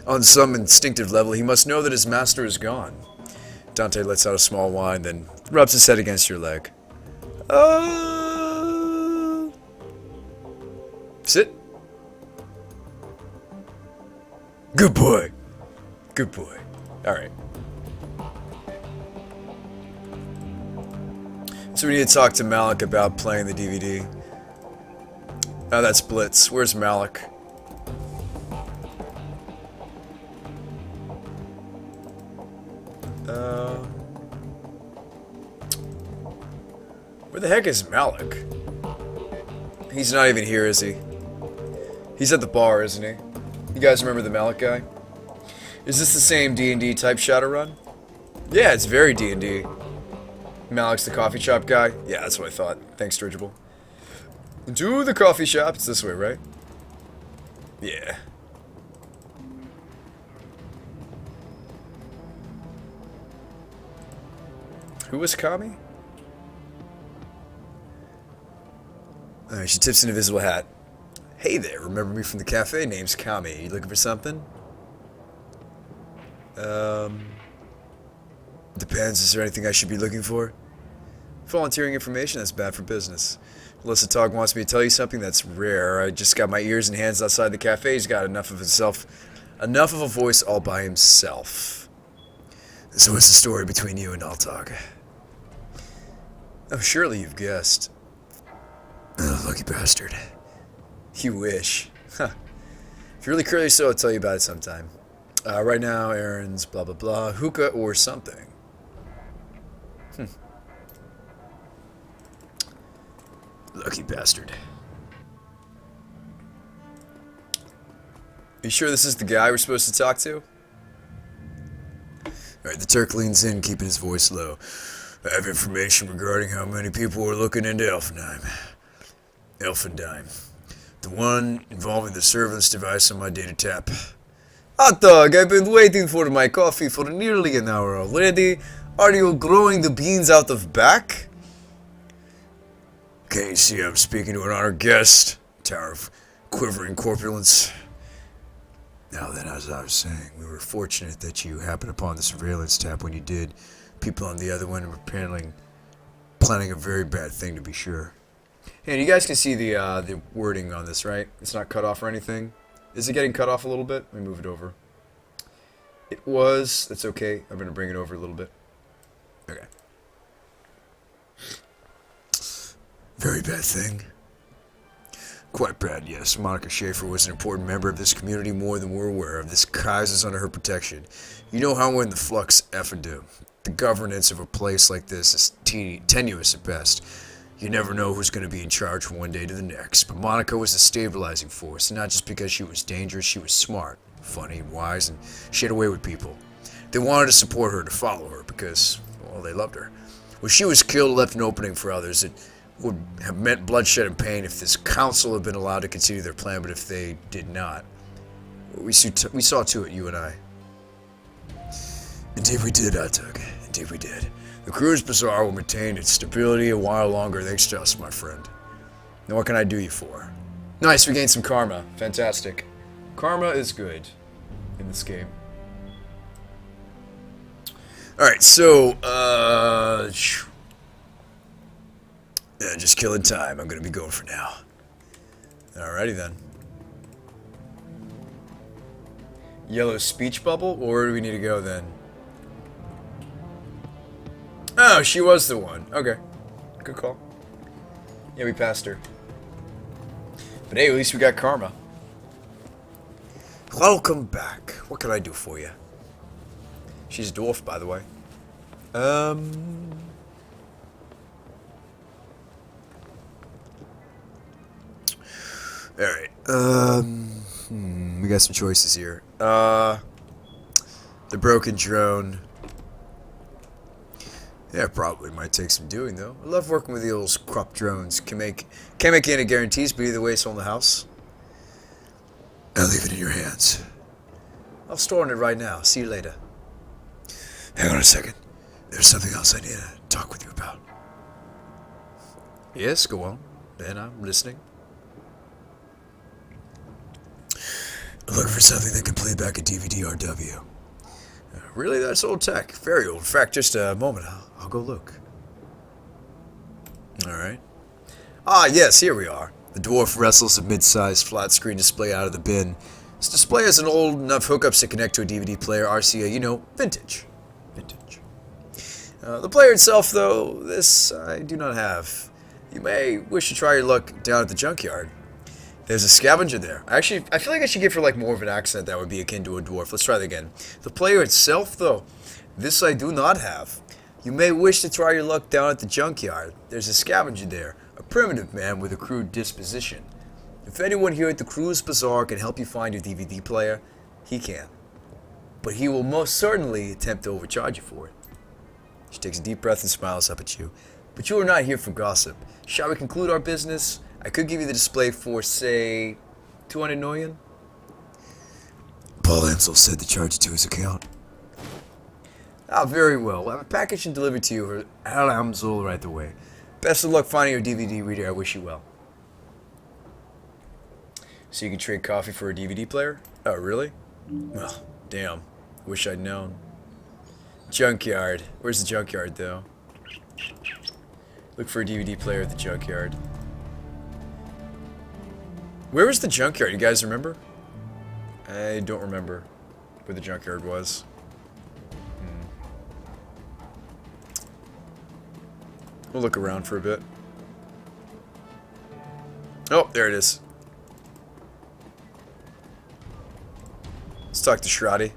On some instinctive level, he must know that his master is gone. Dante lets out a small whine, then rubs his head against your leg. Sit. Good boy. Good boy. Alright. So we need to talk to Malik about playing the DVD. Oh, that's Blitz. Where's Malik? Where the heck is Malik? He's not even here, is he? He's at the bar, isn't he? You guys remember the Malik guy? Is this the same D&D type Shadowrun? Yeah, it's very D&D. Malik's the coffee shop guy? Yeah, that's what I thought. Thanks, Dirigible. To the coffee shop. It's this way, right? Yeah. Who was Kami? She tips an invisible hat. Hey there, remember me from the cafe? Name's Kami. You looking for something? Depends. Is there anything I should be looking for? Volunteering information, that's bad for business. Alyssa Tog wants me to tell you something that's rare. I just got my ears and hands outside the cafe. He's got enough of a voice all by himself. So what's the story between you and Altog? Oh, surely you've guessed. Oh, lucky bastard. You wish. Huh. If you're really curious, so I'll tell you about it sometime. Right now, errands, blah blah blah, hookah or something. Lucky bastard. Are you sure this is the guy we're supposed to talk to? Alright, the Turk leans in, keeping his voice low. I have information regarding how many people are looking into Elfenheim. The one involving the surveillance device on my data tap. Hot dog, I've been waiting for my coffee for nearly an hour already. Are you growing the beans out of back? Can't you see I'm speaking to an honored guest? Tower of quivering corpulence. Now then, as I was saying, we were fortunate that you happened upon the surveillance tap when you did. People on the other one were planning a very bad thing, to be sure. And you guys can see the wording on this, right? It's not cut off or anything. Is it getting cut off a little bit? Let me move it over. It was. That's okay. I'm going to bring it over a little bit. Okay. Very bad thing. Quite bad, yes. Monica Schaefer was an important member of this community more than we're aware of. This Kaiser's under her protection. You know how we're in the flux, Efferdoo. The governance of a place like this is tenuous at best. You never know who's going to be in charge from one day to the next. But Monica was a stabilizing force, and not just because she was dangerous, she was smart, funny, wise, and she had a way with people. They wanted to support her, to follow her, because, well, they loved her. When she was killed, left an opening for others. It would have meant bloodshed and pain if this council had been allowed to continue their plan, but if they did not. We saw to it, you and I. Indeed we did, Atug. Indeed we did. The Cruise Bazaar will maintain its stability a while longer thanks to us, my friend. Now what can I do you for? Nice, we gained some karma. Fantastic. Karma is good in this game. Alright, so, yeah, just killing time. I'm gonna be going for now. Alrighty then. Yellow speech bubble? Or where do we need to go then? Oh, she was the one. Okay. Good call. Yeah, we passed her. But hey, at least we got karma. Welcome back. What can I do for you? She's a dwarf, by the way. Alright. We got some choices here. The broken drone. Yeah, probably might take some doing though. I love working with the old crop drones. Can't make any guarantees, but either way, it's on the house. I'll leave it in your hands. I'll store it right now. See you later. Hang on a second. There's something else I need to talk with you about. Yes, go on. Ben, I'm listening. Look for something that can play back a DVD RW. Really? That's old tech. Very old. In fact, just a moment. I'll go look. Alright. Ah, yes, here we are. The dwarf wrestles a mid-sized flat-screen display out of the bin. This display has an old enough hookups to connect to a DVD player, RCA, you know, vintage. Vintage. The player itself, though, this I do not have. You may wish to try your luck down at the junkyard. There's a scavenger there. Actually, I feel like I should give her like more of an accent that would be akin to a dwarf. Let's try that again. The player itself, though, this I do not have. You may wish to try your luck down at the junkyard. There's a scavenger there, a primitive man with a crude disposition. If anyone here at the Cruise Bazaar can help you find your DVD player, he can. But he will most certainly attempt to overcharge you for it. She takes a deep breath and smiles up at you. But you are not here for gossip. Shall we conclude our business? I could give you the display for, say, 200 million? Paul Ansel said to charge it to his account. Ah, very well. We'll have a package and delivered to you Al Amzul right away. Best of luck finding your DVD reader. I wish you well. So you can trade coffee for a DVD player? Oh, really? Well, damn. Wish I'd known. Junkyard. Where's the junkyard, though? Look for a DVD player at the junkyard. Where was the junkyard? You guys remember? I don't remember where the junkyard was. We'll look around for a bit. Oh, there it is. Let's talk to Shrati.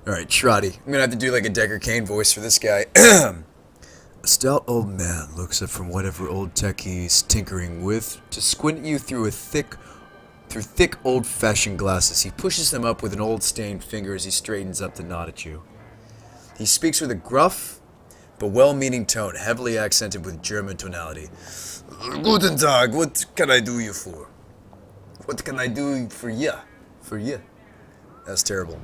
Alright, Shrati. I'm gonna have to do like a Decker Kane voice for this guy. A stout old man looks up from whatever old tech he's tinkering with to squint at you through thick old-fashioned glasses. He pushes them up with an old stained finger as he straightens up to nod at you. He speaks with a gruff but well-meaning tone, heavily accented with German tonality. Guten Tag, what can I do you for? What can I do for ya? For ya? That's terrible.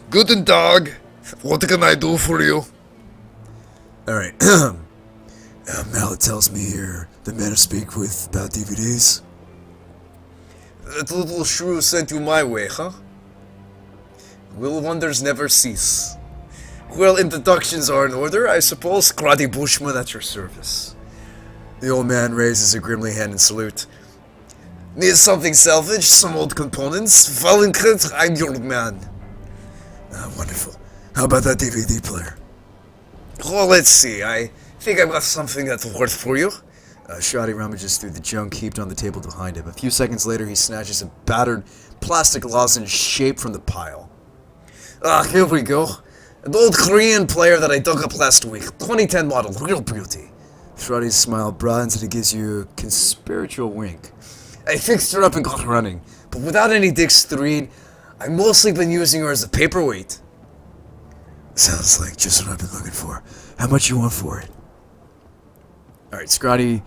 Guten Tag, what can I do for you? Alright. Mallet tells me here the man to speak with about DVDs. That little shrew sent you my way, huh? Will wonders never cease. Well, introductions are in order, I suppose. Crotty Bushman at your service. The old man raises a grimly hand in salute. Need something salvaged? Some old components? Valentine, I'm your man. Ah, wonderful. How about that DVD player? Oh, let's see. I think I've got something that's worth for you. Shoddy rummages through the junk heaped on the table behind him. A few seconds later, he snatches a battered plastic lozenge shape from the pile. Ah, here we go. An old Korean player that I dug up last week. 2010 model. Real beauty. Shoddy's smile broadens and he gives you a conspiratorial wink. I fixed her up and got her running. But without any dexterine, I've mostly been using her as a paperweight. Sounds like just what I've been looking for. How much you want for it? Alright, Scotty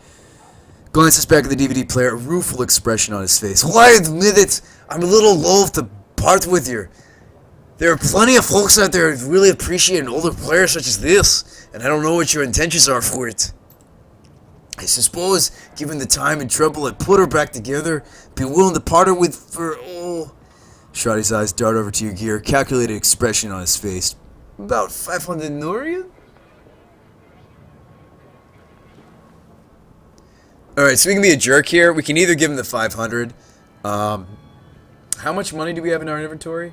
glances back at the DVD player, a rueful expression on his face. Well, I admit it, I'm a little loath to part with you. There are plenty of folks out there who really appreciate an older player such as this, and I don't know what your intentions are for it. I suppose, given the time and trouble I put her back together, be willing to part her with for, oh... Shotty's eyes dart over to your gear, calculated expression on his face. About 500 Norian? Alright, so we can be a jerk here. We can either give him the 500. How much money do we have in our inventory?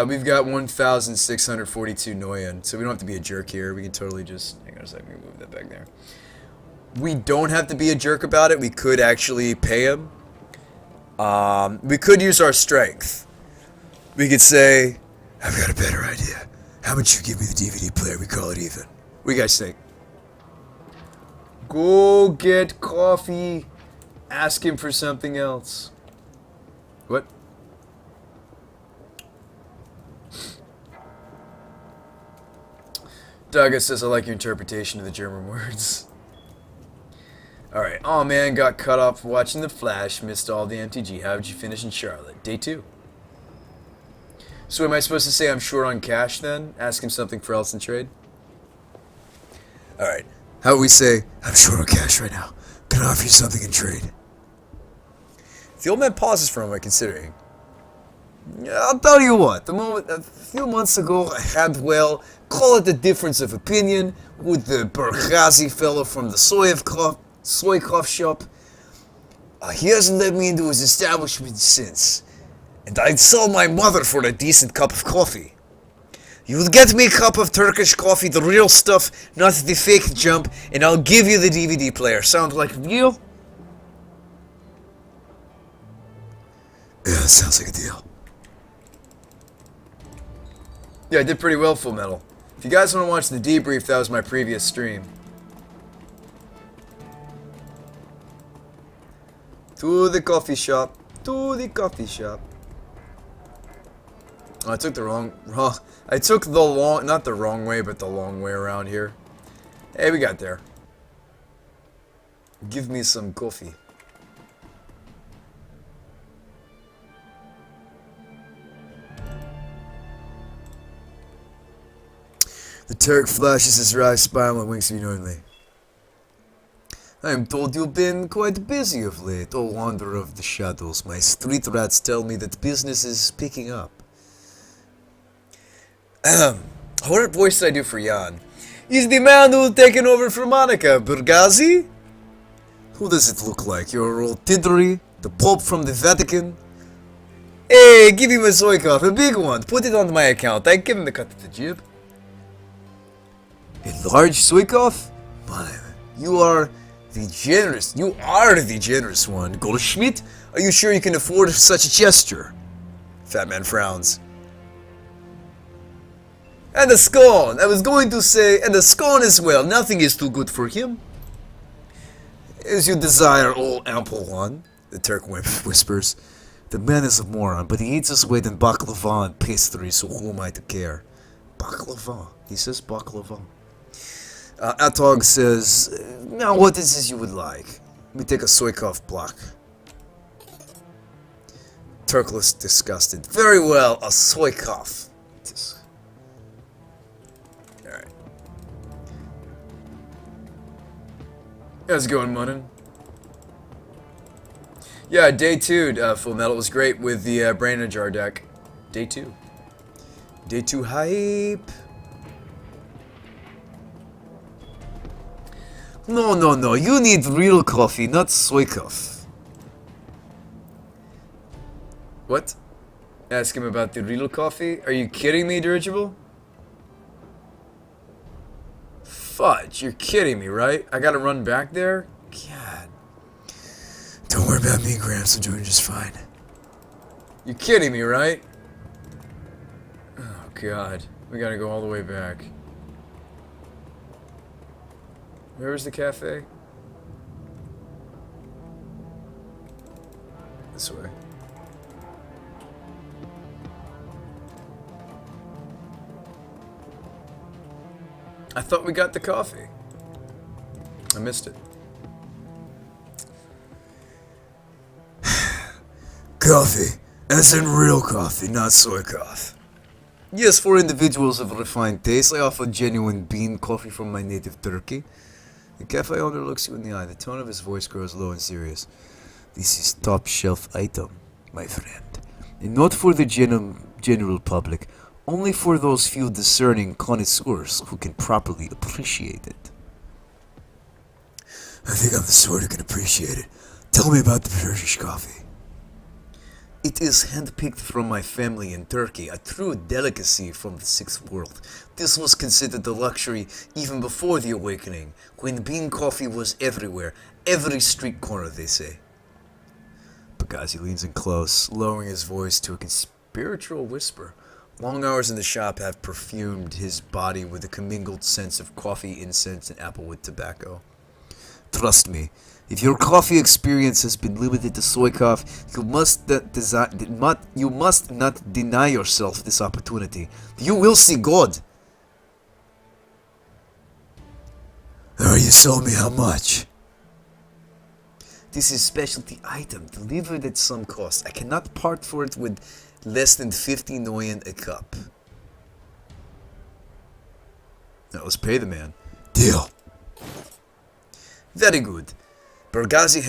We've got 1,642 Noyan, so we don't have to be a jerk here. We can totally just... Hang on a second, let me move that back there. We don't have to be a jerk about it. We could actually pay him. We could use our strength. We could say, I've got a better idea. How about you give me the DVD player? We call it even. What do you guys think? Go get coffee. Ask him for something else. What? Douglas says, I like your interpretation of the German words. Alright. Oh man, got cut off watching The Flash. Missed all the MTG. How did you finish in Charlotte? Day 2. So am I supposed to say I'm short on cash then? Ask him something for else in trade? Alright. How we say, I'm short on cash right now. Can I offer you something in trade? The old man pauses for a moment, considering. I'll tell you what, a few months ago I had, well, call it a difference of opinion with the Burghazi fellow from the soy coffee shop. He hasn't let me into his establishment since, and I'd sell my mother for a decent cup of coffee. You would get me a cup of Turkish coffee, the real stuff, not the fake jump, and I'll give you the DVD player. Sound like real? Yeah, sounds like a deal. Yeah, I did pretty well, Full Metal. If you guys want to watch the debrief, that was my previous stream. To the coffee shop. To the coffee shop. Oh, I took the I took the not the wrong way, but the long way around here. Hey, we got there. Give me some coffee. The Turk flashes his wry smile and winks knowingly. I am told you've been quite busy of late, O wanderer of the shadows. My street rats tell me that business is picking up. What voice did I do for Jan? He's the man who's taken over for Monica, Burghazi? Who does it look like? Your old Tidri? The Pope from the Vatican? Hey, give him a Zoikov, a big one. Put it on my account. I give him the cut of the jib. A large Zoikov? Man, you are the generous one. Goldschmidt? Are you sure you can afford such a gesture? Fat man frowns. And a scone! I was going to say, and a scone as well. Nothing is too good for him. As you desire, old ample one, the Turk whispers. The man is a moron, but he eats his weight in baklava and pastry, so who am I to care? Baklava. He says baklava. Atog says, now what is this you would like? Let me take a Soykov block. Turk looks disgusted. Very well, a Soykov. Alright. How's it going, Munin? Yeah, day 2, Full Metal was great with the Brain Jar deck. Day 2. Day 2 hype. No, you need real coffee, not Soykov. What? Ask him about the real coffee? Are you kidding me, Dirigible? Fudge, you're kidding me, right? I gotta run back there? God. Don't worry about me, Gramps, I'm doing just fine. You're kidding me, right? Oh, God. We gotta go all the way back. Where was the cafe? This way. I thought we got the coffee. I missed it. Coffee, as in real coffee, not soy coffee. Yes, for individuals of refined taste, I offer genuine bean coffee from my native Turkey. The cafe owner looks you in the eye. The tone of his voice grows low and serious. This is top shelf item, my friend. And not for the general public, only for those few discerning connoisseurs who can properly appreciate it. I think I'm the sort who can appreciate it. Tell me about the Turkish coffee. It is handpicked from my family in Turkey, a true delicacy from the Sixth World. This was considered a luxury even before the awakening, when bean coffee was everywhere, every street corner, they say. Burghazi leans in close, lowering his voice to a conspiratorial whisper. Long hours in the shop have perfumed his body with a commingled sense of coffee, incense, and applewood tobacco. Trust me, if your coffee experience has been limited to Soykov, you must not deny yourself this opportunity. You will see God. You sold me how much? This is specialty item, delivered at some cost. I cannot part for it with less than 50 Noyen a cup. Now let's pay the man. Deal. Very good. Bergazzi